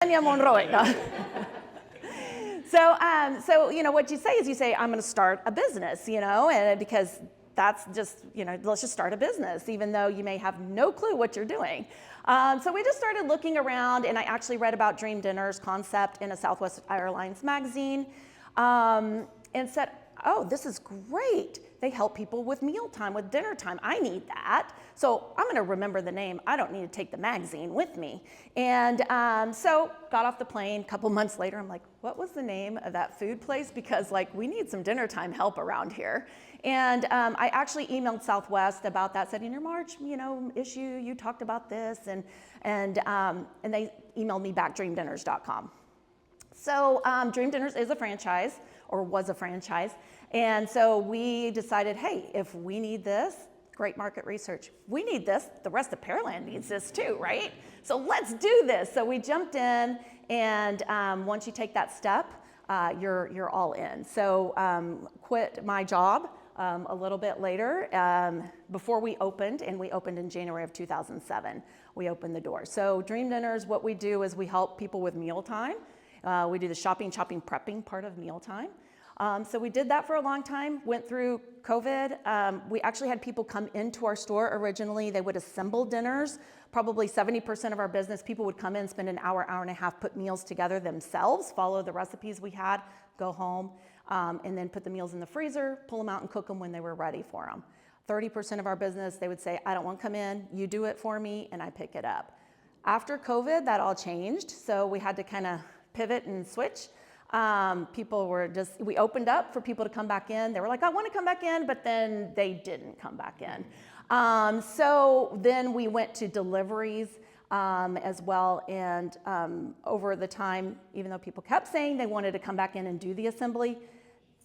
Tania Monroy. No. So what you say is I'm going to start a business, and because that's just, let's just start a business, even though you may have no clue what you're doing. So we just started looking around, and I actually read about Dream Dinner's concept in a Southwest Airlines magazine, and said, oh, this is great. They help people with mealtime, with dinner time. I need that. So I'm going to remember the name. I don't need to take the magazine with me. And so got off the plane. A couple months later, I'm like, what was the name of that food place? Because we need some dinner time help around here. And I actually emailed Southwest about that, said in your March, issue, you talked about this, and they emailed me back dreamdinners.com. So Dream Dinners is a franchise, or was a franchise, and so we decided, hey, if we need this, great market research, we need this, the rest of Pearland needs this too, right? So let's do this. So we jumped in, and once you take that step, you're all in. So quit my job a little bit later before we opened, and we opened in January of 2007. We opened the door. So Dream Dinners, what we do is we help people with mealtime. We do the shopping, prepping part of mealtime. So we did that for a long time, went through COVID. We actually had people come into our store originally. They would assemble dinners. Probably 70% of our business, people would come in, spend an hour and a half, put meals together themselves, follow the recipes we had, go home, and then put the meals in the freezer, pull them out and cook them when they were ready for them. 30% of our business, they would say, I don't want to come in, you do it for me, and I pick it up. After COVID, that all changed, so we had to kind of pivot and switch. We opened up for people to come back in. They were like, I want to come back in, but then they didn't come back in. So then we went to deliveries as well, and over the time, even though people kept saying they wanted to come back in and do the assembly,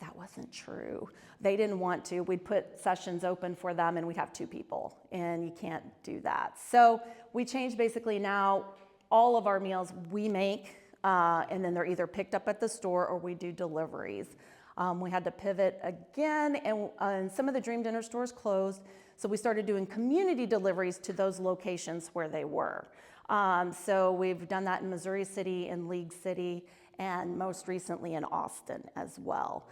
that wasn't true. They didn't want to. We'd put sessions open for them, and we'd have 2 people, and you can't do that. So we changed basically now all of our meals we make, and then they're either picked up at the store or we do deliveries. We had to pivot again, and some of the Dream Dinner stores closed, so we started doing community deliveries to those locations where they were. So we've done that in Missouri City, in League City, and most recently in Austin as well.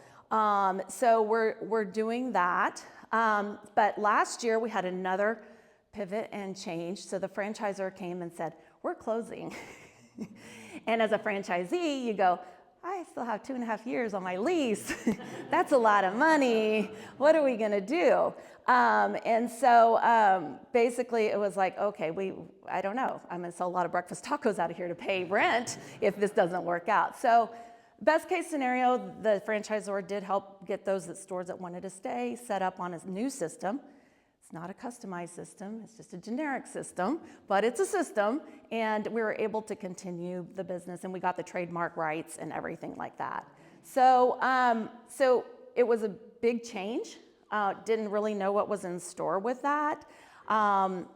So we're doing that. But last year we had another pivot and change. So the franchisor came and said, we're closing. And as a franchisee, you go, I still have 2.5 years on my lease. That's a lot of money. What are we going to do? And so basically it was like, okay, I don't know. I'm going to sell a lot of breakfast tacos out of here to pay rent if this doesn't work out. So best case scenario, the franchisor did help get those stores that wanted to stay set up on a new system. It's not a customized system, it's just a generic system, but it's a system, and we were able to continue the business, and we got the trademark rights and everything like that. So, so it was a big change. Didn't really know what was in store with that.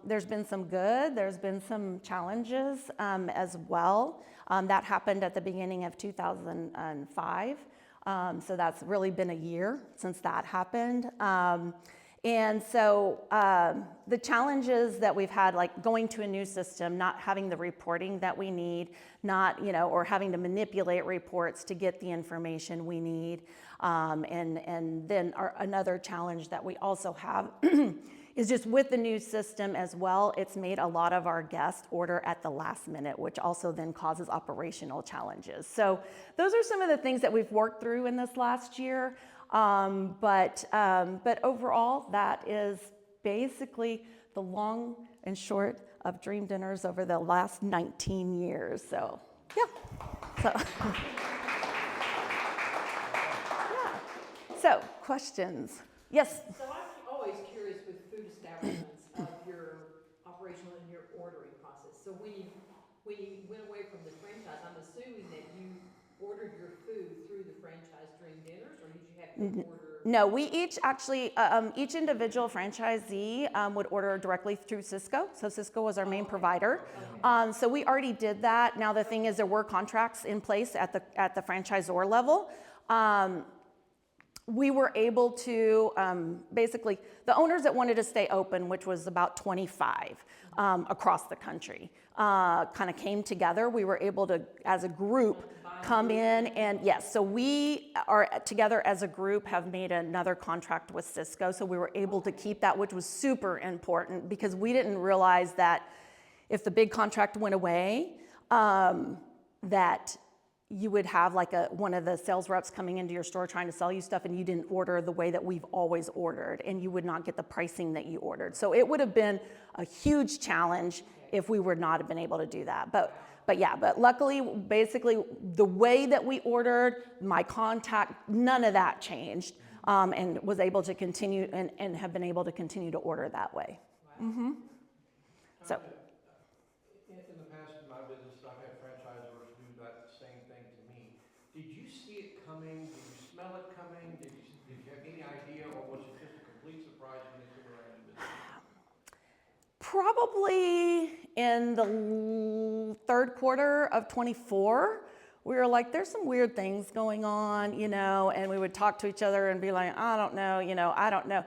There's been some good, there's been some challenges as well. That happened at the beginning of 2005. So that's really been a year since that happened. And so the challenges that we've had, like going to a new system, not having the reporting that we need, not, or having to manipulate reports to get the information we need. And then another challenge that we also have is just with the new system as well, it's made a lot of our guests order at the last minute, which also then causes operational challenges. So those are some of the things that we've worked through in this last year. But overall, that is basically the long and short of Dream Dinners over the last 19 years. So, yeah. So, yeah. So, questions? Yes? So I'm always curious with food establishments of your operational and your ordering process. So when you went away from the franchise, I'm assuming that you ordered your food through the franchise Dream Dinners, or did you have to order? No, we each actually, each individual franchisee would order directly through Cisco. So Cisco was our main provider. Okay. So we already did that. Now the thing is, there were contracts in place at the franchisor level. we were able to basically, the owners that wanted to stay open, which was about 25 across the country, kind of came together. We were able to, as a group, come in and yes, so we are together as a group, have made another contract with Cisco. So we were able to keep that, which was super important because we didn't realize that if the big contract went away, that you would have like one of the sales reps coming into your store trying to sell you stuff and you didn't order the way that we've always ordered and you would not get the pricing that you ordered. So it would have been a huge challenge if we would not have been able to do that. But luckily, basically the way that we ordered, my contact, none of that changed, and was able to continue and have been able to continue to order that way. Mm-hmm. So. In the past, in my business, I've had franchisors do that same thing to me. Did you see it coming? Did you smell it coming? Did you have any idea, or was it just a complete surprise when they took around your business? Probably in the third quarter of 24, we were like, there's some weird things going on, and we would talk to each other and be like, I don't know, I don't know.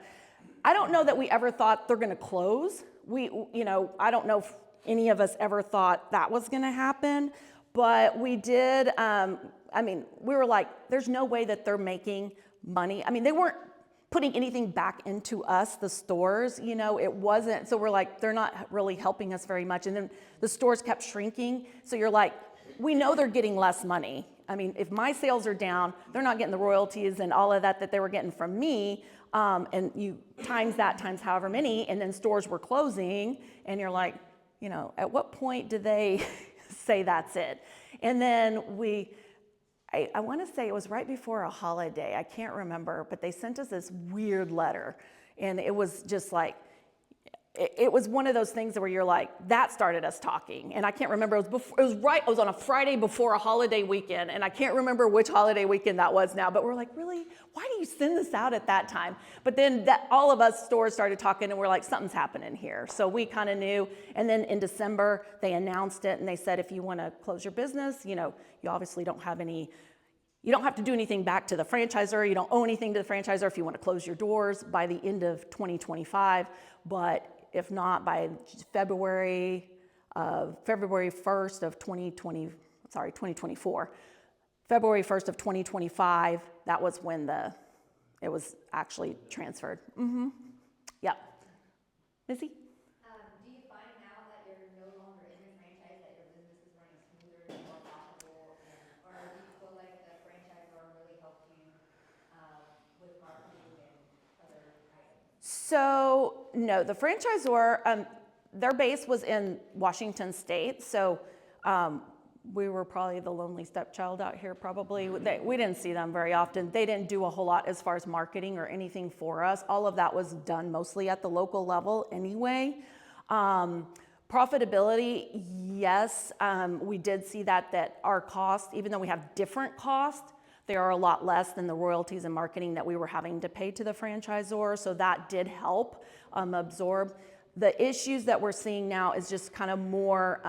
I don't know that we ever thought they're going to close. I don't know if any of us ever thought that was going to happen, but we did. We were like, there's no way that they're making money. They weren't putting anything back into us, the stores, it wasn't. So we're like, they're not really helping us very much. And then the stores kept shrinking. So you're like, we know they're getting less money. If my sales are down, they're not getting the royalties and all of that they were getting from me. And you times that times however many, and then stores were closing. And you're like, at what point do they say that's it? And then I want to say it was right before a holiday. I can't remember, but they sent us this weird letter. And it was just like, it was one of those things where you're like, that started us talking. And I can't remember, it was on a Friday before a holiday weekend. And I can't remember which holiday weekend that was now, but we're like, really? Why do you send this out at that time? But then all of us stores started talking and we're like, something's happening here. So we kind of knew. And then in December, they announced it and they said, if you want to close your business, you obviously don't have you don't have to do anything back to the franchisor. You don't owe anything to the franchisor if you want to close your doors by the end of 2025. But if not, by February 1st of 2024, February 1st of 2025, that was when it was actually transferred. Mm-hmm. Yep. Missy? Do you find now that you're no longer in the franchise that your business is running smoother and more profitable, or do you feel like the franchisor really helped you with marketing and other items? So no, the franchisor, their base was in Washington State, so we were probably the lonely stepchild out here probably. We didn't see them very often. They didn't do a whole lot as far as marketing or anything for us. All of that was done mostly at the local level anyway. Profitability, yes, we did see that our cost, even though we have different costs, they are a lot less than the royalties and marketing that we were having to pay to the franchisor. So that did help absorb. The issues that we're seeing now is just kind of more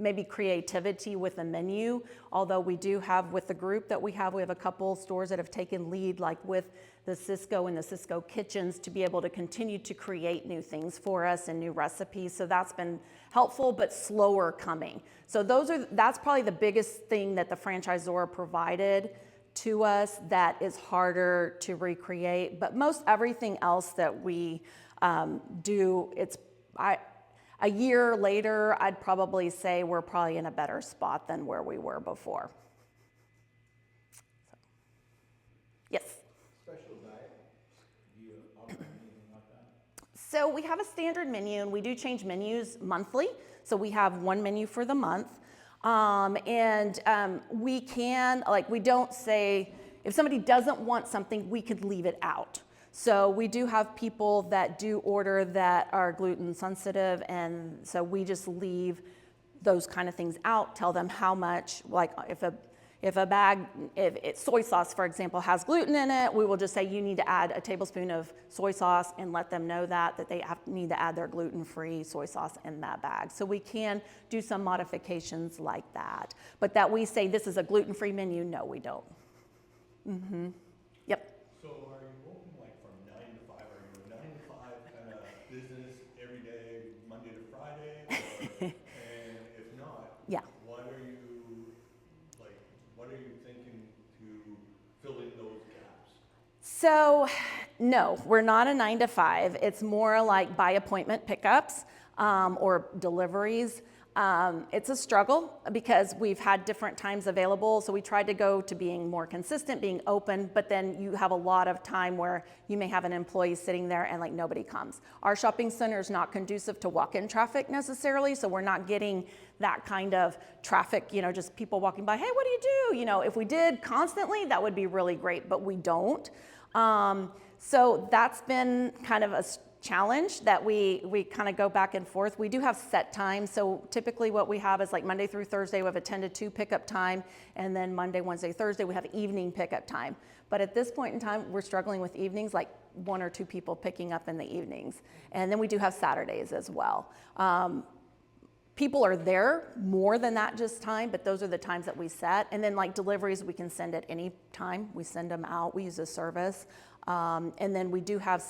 maybe creativity with the menu. Although we do have, with the group that we have a couple stores that have taken lead, like with the Cisco and the Cisco kitchens, to be able to continue to create new things for us and new recipes. So that's been helpful, but slower coming. So that's probably the biggest thing that the franchisor provided to us that is harder to recreate. But most everything else that we do, a year later, I'd probably say we're probably in a better spot than where we were before. So, yes? Special diet? Do you offer anything like that? So we have a standard menu, and we do change menus monthly. So we have one menu for the month. We can, we don't say, if somebody doesn't want something, we could leave it out. So we do have people that do order that are gluten sensitive, and so we just leave those kind of things out, tell them how much, like if a bag, soy sauce, for example, has gluten in it, we will just say you need to add a tablespoon of soy sauce and let them know that they need to add their gluten-free soy sauce in that bag. So we can do some modifications like that. But that we say this is a gluten-free menu, no, we don't. Mm-hmm. Yep. So are you open like from 9 to 5? Are you a 9 to 5 kind of business every day, Monday to Friday? And if not, Yeah. what are you thinking to fill in those gaps? So, no, we're not a 9 to 5. It's more like by appointment pickups or deliveries. It's a struggle because we've had different times available. So we tried to go to being more consistent, being open, but then you have a lot of time where you may have an employee sitting there and like nobody comes. Our shopping center is not conducive to walk-in traffic necessarily. So we're not getting that kind of traffic, just people walking by, hey, what do you do? If we did constantly, that would be really great, but we don't. So that's been kind of a challenge that we kind of go back and forth. We do have set times. So typically what we have is like Monday through Thursday, we have a 10 to 2 pickup time. And then Monday, Wednesday, Thursday, we have evening pickup time. But at this point in time, we're struggling with evenings, like 1 or 2 people picking up in the evenings. And then we do have Saturdays as well. People are there more than that just time, but those are the times that we set. And then like deliveries, we can send at any time. We send them out, we use a service. And then we do have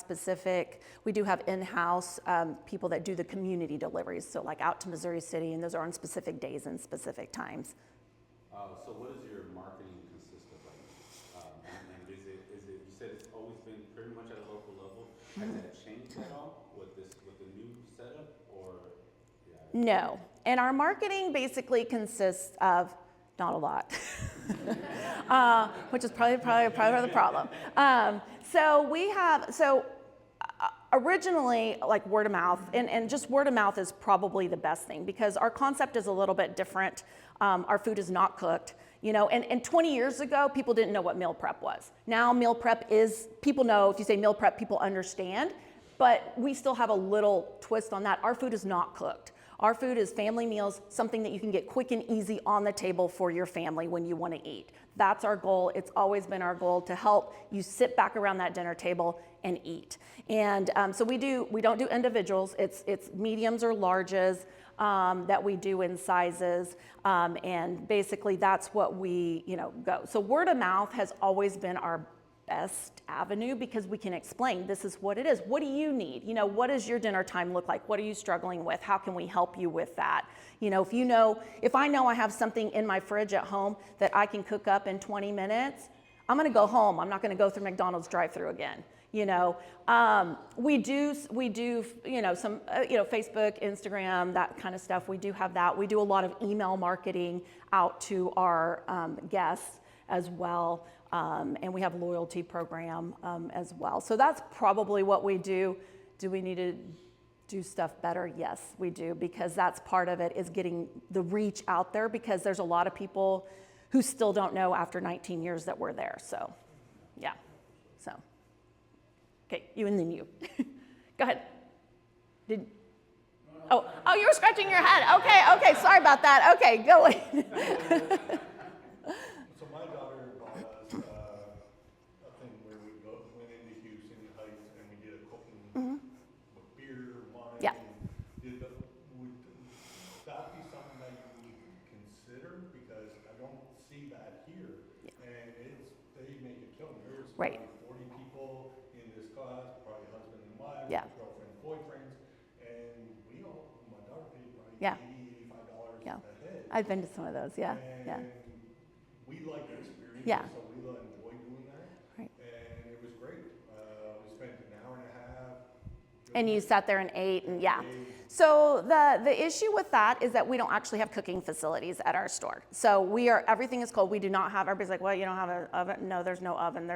in-house people that do the community deliveries. So like out to Missouri City, and those are on specific days and specific times. So what does your marketing consist of? And is it, you said it's always been pretty much at a local level. Has that changed at all with the new setup or? Yeah. No, and our marketing basically consists of not a lot, which is probably the problem. Originally, like word of mouth, and just word of mouth is probably the best thing because our concept is a little bit different. Our food is not cooked, and 20 years ago, people didn't know what meal prep was. Now meal prep people know, if you say meal prep, people understand, but we still have a little twist on that. Our food is not cooked. Our food is family meals, something that you can get quick and easy on the table for your family when you want to eat. That's our goal. It's always been our goal to help you sit back around that dinner table and eat. And so we don't do individuals. It's mediums or larges that we do in sizes. And basically that's what we, go. So word of mouth has always been our best avenue because we can explain this is what it is. What do you need? What does your dinner time look like? What are you struggling with? How can we help you with that? If I know I have something in my fridge at home that I can cook up in 20 minutes, I'm going to go home. I'm not going to go through McDonald's drive-thru again. We do, some, Facebook, Instagram, that kind of stuff. We do have that. We do a lot of email marketing out to our guests as well. And we have a loyalty program as well. So that's probably what we do. Do we need to do stuff better? Yes, we do, because that's part of it, is getting the reach out there, because there's a lot of people who still don't know after 19 years that we're there. So, yeah. So, okay, you and then you. Go ahead. Oh, you were scratching your head. Okay, sorry about that. Okay, go ahead. So my daughter bought us a thing where we went into Houston Heights and we did a cooking with beer, wine. Yeah. And would that be something that you would consider? Because I don't see that here. Yeah. And they make a killing. There's Right. probably 40 people in this class, probably husband and wife, Yeah. girlfriends, boyfriends, and my daughter paid probably Yeah. $80, $85 Yeah. a head. I've been to some of those. Yeah, yeah. And we like the experience, Yeah. so we enjoy doing that. Right. And it was great. We spent an hour and a half. And you sat there and ate, and yeah. So the issue with that is that we don't actually have cooking facilities at our store. So everything is cold. We do not have, everybody's like, well, you don't have an oven. No, there's no oven.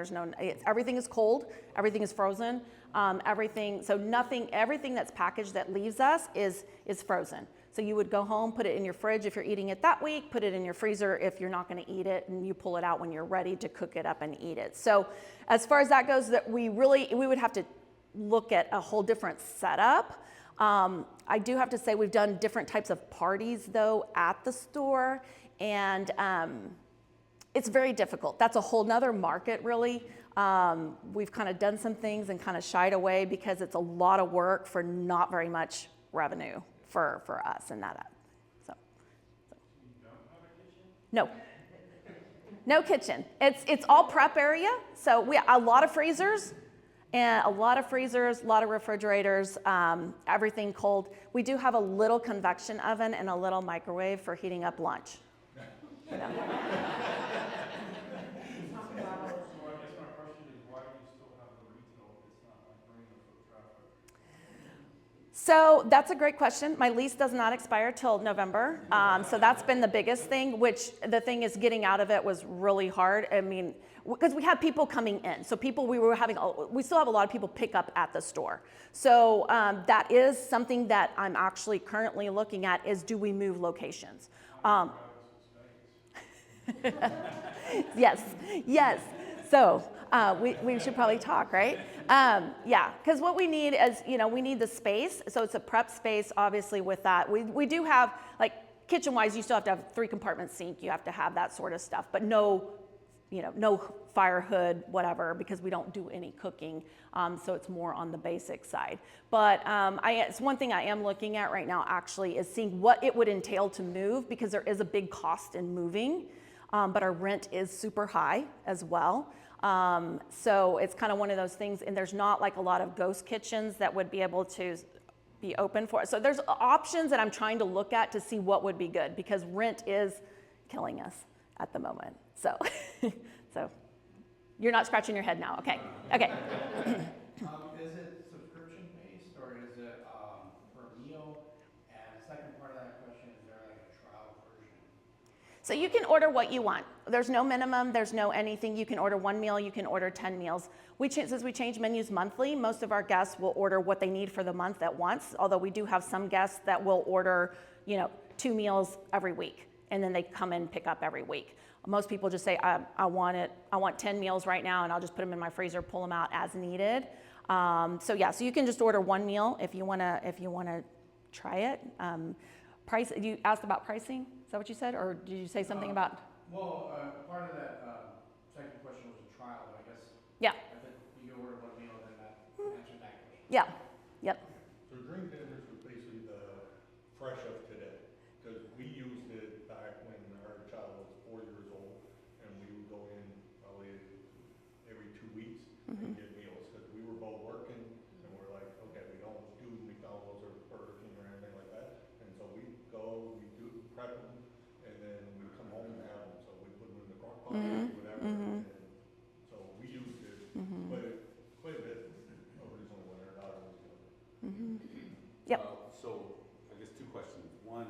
Everything is cold. Everything is frozen. Everything that's packaged that leaves us is frozen. So you would go home, put it in your fridge if you're eating it that week, put it in your freezer if you're not going to eat it, and you pull it out when you're ready to cook it up and eat it. So as far as that goes, that we would have to look at a whole different setup. I do have to say we've done different types of parties though at the store, and it's very difficult. That's a whole nother market really. We've kind of done some things and kind of shied away because it's a lot of work for not very much revenue for us and that. So. You don't have a kitchen? No kitchen. It's all prep area. So we a lot of freezers, and a lot of freezers, a lot of refrigerators, everything cold. We do have a little convection oven and a little microwave for heating up lunch. You know. So I guess my question is, why do you still have the retail if it's not like bringing the foot traffic? So that's a great question. My lease does not expire till November. So that's been the biggest thing, which the thing is getting out of it was really hard. I mean, because we have people coming in. So people, we still have a lot of people pick up at the store. So that is something that I'm actually currently looking at is, do we move locations? Yes, yes. So we should probably talk, right? Yeah, because what we need is, we need the space. So it's a prep space, obviously, with that. We do have, like, kitchen-wise, you still have to have 3-compartment sink. You have to have that sort of stuff, but no fire hood, whatever, because we don't do any cooking. So it's more on the basic side. But it's one thing I am looking at right now, actually, is seeing what it would entail to move, because there is a big cost in moving. But our rent is super high as well. So it's kind of one of those things, and there's not like a lot of ghost kitchens that would be able to be open for it. So there's options that I'm trying to look at to see what would be good, because rent is killing us at the moment. So, so you're not scratching your head now. Okay. Okay. Is it subscription based or is it per meal? And second part of that question, is there like a trial version? So you can order what you want. There's no minimum, there's no anything. You can order 1 meal, you can order 10 meals. Since we change menus monthly, most of our guests will order what they need for the month at once, although we do have some guests that will order, 2 meals every week, and then they come and pick up every week. Most people just say, I want 10 meals right now, and I'll just put them in my freezer, pull them out as needed. So you can just order 1 meal if you wanna try it. Price, you asked about pricing? Is that what you said, or did you say something about? Well, part of that second question was a trial, but I guess Yeah. if you can order 1 meal, then that answered that question. Yeah. Yep. So dream dinners was basically the fresh of today, because we used it back when our child was 4 years old, and we would go in probably every 2 weeks and get meals, because we were both working, and we're like, okay, we don't do McDonald's or Burger King or anything like that, and so we go, we do prep them, and then we come home and have them. So we put them in the crock pot, whatever, and so we used it quite a bit originally when our daughter was young. Yep. So I guess 2 questions. One,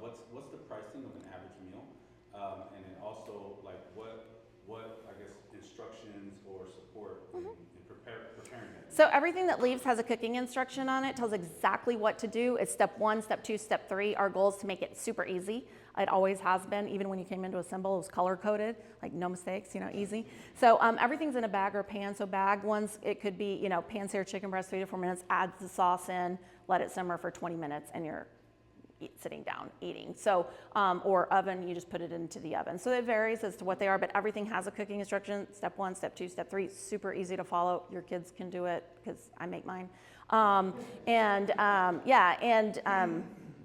what's the pricing of an average meal? And then also, like, what I guess instructions or support in preparing it? So everything that leaves has a cooking instruction on it, tells exactly what to do. It's step 1, step 2, step 3. Our goal is to make it super easy. It always has been. Even when you came into assemble, it was color coded, like no mistakes, easy. So everything's in a bag or pan. So bag ones, it could be, pan-seared chicken breast, 3 to 4 minutes, add the sauce in, let it simmer for 20 minutes, and you're sitting down eating. So, or oven, you just put it into the oven. So it varies as to what they are, but everything has a cooking instruction. Step 1, step 2, step 3, super easy to follow. Your kids can do it because I make mine.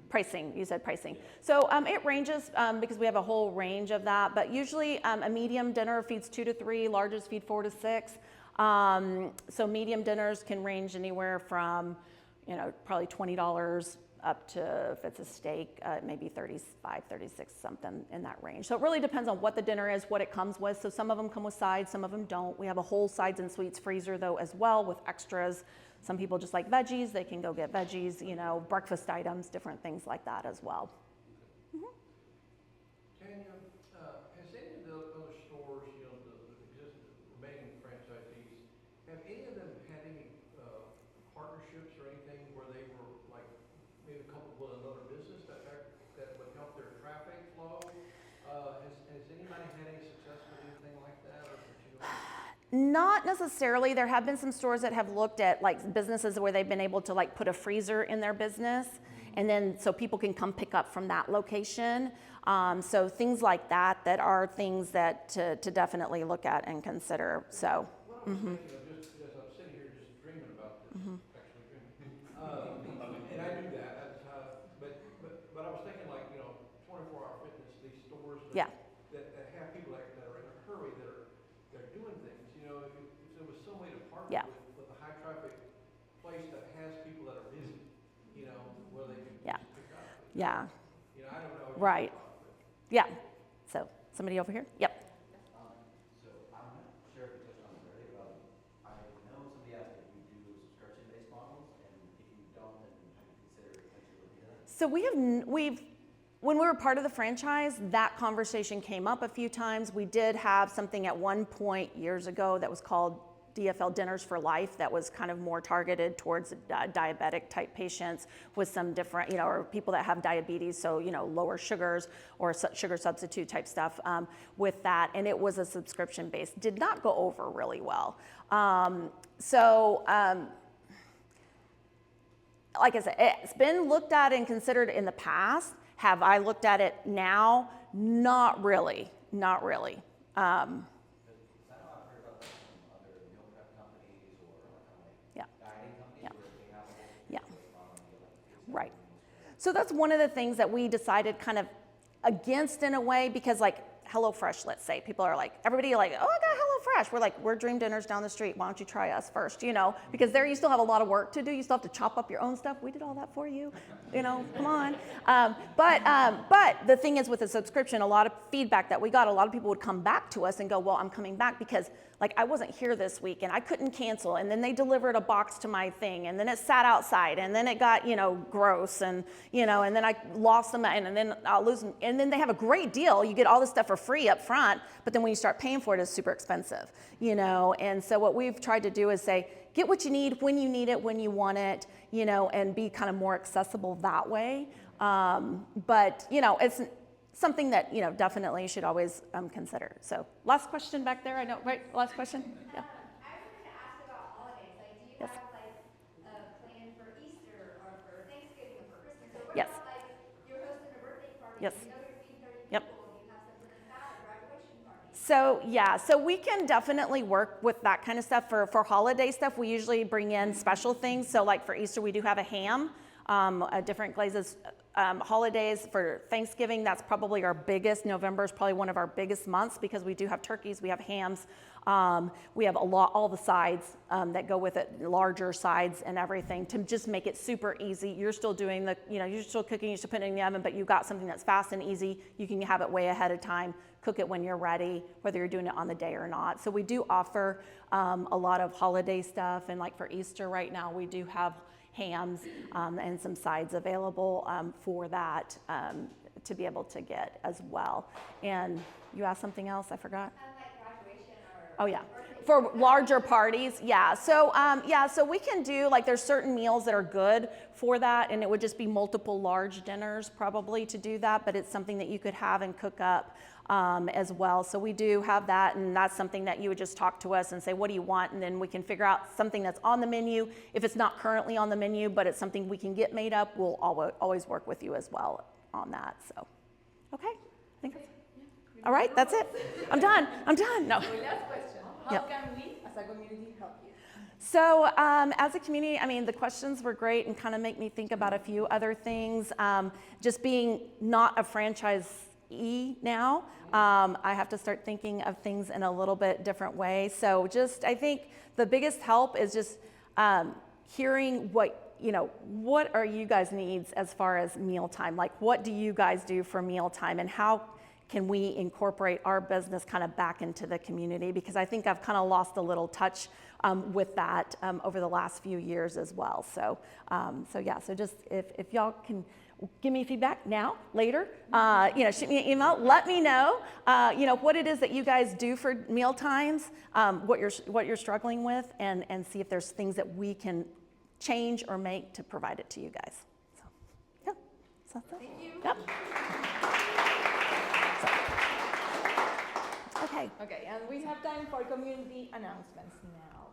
Pricing, you said pricing. So it ranges because we have a whole range of that, but usually a medium dinner feeds 2 to 3, larges feed 4 to 6. So medium dinners can range anywhere from, probably $20 up to, if it's a steak, maybe 35, 36, something in that range. So it really depends on what the dinner is, what it comes with. So some of them come with sides, some of them don't. We have a whole sides and sweets freezer though as well with extras. Some people just like veggies, they can go get veggies, breakfast items, different things like that as well. Tanya, has any of the other stores, the remaining franchisees, have any of them had any partnerships or anything where they were like maybe coupled with another business that would help their traffic flow? Has anybody had any success with anything like that, or that you know? Not necessarily. There have been some stores that have looked at like businesses where they've been able to like put a freezer in their business, and then so people can come pick up from that location. So things like that are things that to definitely look at and consider. So. What I was thinking of, just as I'm sitting here just dreaming about this, actually dreaming, and I do that. That's how. But I was thinking, like, 24-hour fitness, these stores that, Yeah. that have people that are Yeah, You know, I don't know. right. Yeah. So somebody over here? Yep. So I'm not sure if you touched on this already, but I know somebody asked if you do subscription-based models, and if you don't, then have you considered potentially looking at that? So when we were part of the franchise, that conversation came up a few times. We did have something at one point years ago that was called DFL Dinners for Life that was kind of more targeted towards diabetic type patients with some different, or people that have diabetes, so, lower sugars or sugar substitute type stuff with that. And it was a subscription based, did not go over really well. Like I said, it's been looked at and considered in the past. Have I looked at it now? Not really, not really. I know I've heard about that from other meal prep companies or kind of like Yeah. dieting companies Yeah. where they have a whole Yeah. subscription-based model and they get like food Right. stamps. So that's one of the things that we decided kind of against in a way, because like HelloFresh, let's say, people are like, everybody like, oh, I got HelloFresh. We're like, we're Dream Dinners down the street. Why don't you try us first? Because there you still have a lot of work to do. You still have to chop up your own stuff. We did all that for you. Come on. But the thing is with a subscription, a lot of feedback that we got, a lot of people would come back to us and go, well, I'm coming back because like I wasn't here this week and I couldn't cancel. And then they delivered a box to my thing and then it sat outside and then it got, gross and, and then I lost them and then I'll lose them. And then they have a great deal. You get all this stuff for free up front, but then when you start paying for it, it's super expensive, And so what we've tried to do is say, get what you need, when you want it, and be kind of more accessible that way. But, it's something that, definitely you should always consider. So last question back there, I know, right? Last question? Yeah. I wanted to ask about holidays. Like, do you Yes. have like a plan for Easter or for Thanksgiving or for Christmas? Or what Yes. about like you're hosting a birthday party? Yes. You know you're feeding 30 Yep. people. Do you have something like that? A graduation party? So we can definitely work with that kind of stuff. For holiday stuff, we usually bring in special things. So like for Easter, we do have a ham, different glazes. Holidays for Thanksgiving, that's probably our biggest. November is probably one of our biggest months because we do have turkeys, we have hams, we have all the sides that go with it, larger sides and everything to just make it super easy. You're still doing you're still cooking, you're still putting it in the oven, but you've got something that's fast and easy. You can have it way ahead of time, cook it when you're ready, whether you're doing it on the day or not. So we do offer a lot of holiday stuff, and like for Easter right now, we do have hams and some sides available for that to be able to get as well. And you asked something else, I forgot. Like graduation or Oh yeah, birthday for larger parties, yeah. So so we can do there's certain meals that are good for that, and it would just be multiple large dinners probably to do that. But it's something that you could have and cook up as well. So we do have that, and that's something that you would just talk to us and say, what do you want? And then we can figure out something that's on the menu. If it's not currently on the menu, but it's something we can get made up, we'll always work with you as well on that. So, okay, I think that's, all right, that's it. I'm done. No. So last question, how Yep. can we as a community help you? So as a community, the questions were great and kind of make me think about a few other things. Just being not a franchisee now, I have to start thinking of things in a little bit different way. So I think the biggest help is just hearing what are you guys' needs as far as mealtime? Like, what do you guys do for mealtime, and how can we incorporate our business kind of back into the community? Because I think I've kind of lost a little touch with that over the last few years as well. So just if y'all can give me feedback now, later, shoot me an email, let me know, what it is that you guys do for meal times, what you're struggling with, and see if there's things that we can change or make to provide it to you guys. So, yeah. So that's it. Thank you. Yep. Okay. Okay, and we have time for community announcements now.